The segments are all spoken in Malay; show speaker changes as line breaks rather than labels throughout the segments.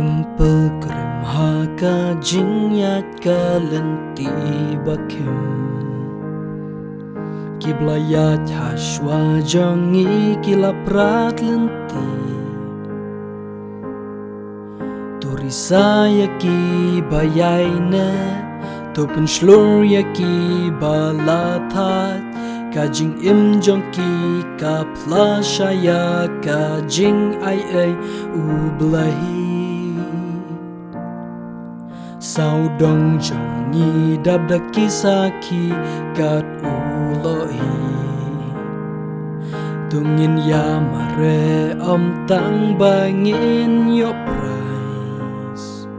kumpul krem haka jinyat kalenti bakem kiblayat haswa jongi kilaprat lenti turisaya ki bayayne topen slur yaki balatat kajing imjongki kapla shaya kajing ai ublahi saudong jongi dabdaki saki kat uloi tungin ya mare om tang bangin yo prais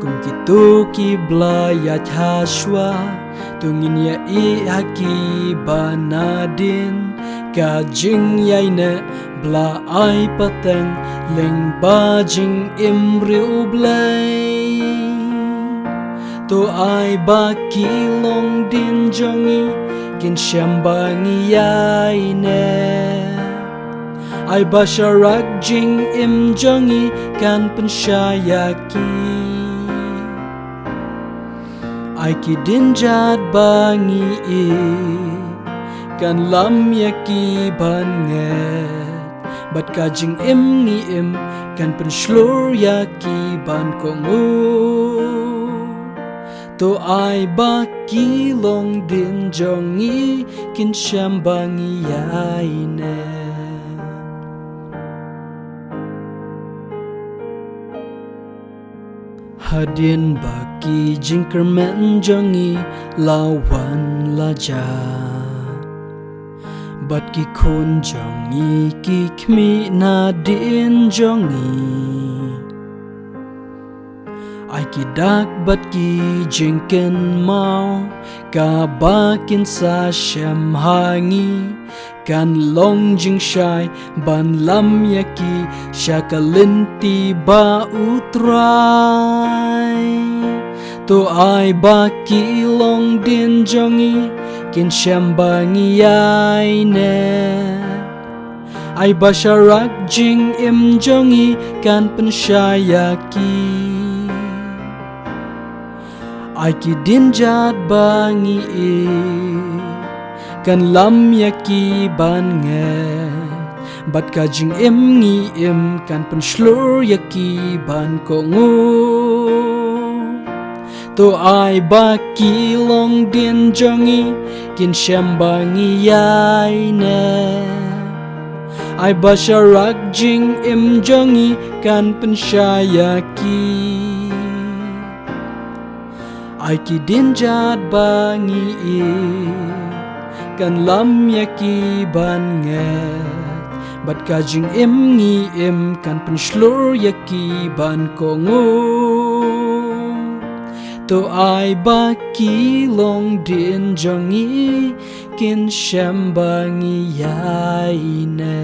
kum kitu kiblayat haswa tungin ya i haki banadin kajing yaine bla ai pateng leng bajing imri ublay to ai baki long din jongi kin syambangi yaine ai basharak jing im jongi kan pensyayaki ai kidin jad bangi kan lam yaki banget bat kajing im ni im kan penslur yaki ban kongu to ai baki long din jongi kin syambangi yaine hadin baki jingkermen jongi lawan laja bat ki kun jongi ki kmi nadin jongi ai ki dak bat ki jingken mau ka bakin sa syam hangi kan long jing shai ban lam yaki syakalinti ba utrai to ai baki long din jongi kin syambangi yaine ai basharak jing im jongi kan pensyayaki ai kidin jad bangi kan lam yaki banget bat kajing im ngi im kan penslur yaki ban kongu to ai baki long din jongi kin syambangi yaine ai basharak jing im jongi kan pensyayaki ai kidin jad bangi kan lam yaki banget bat kajing im ngi im kan penslur yaki ban kongu to ai baki long din jongi kin syambangi yaine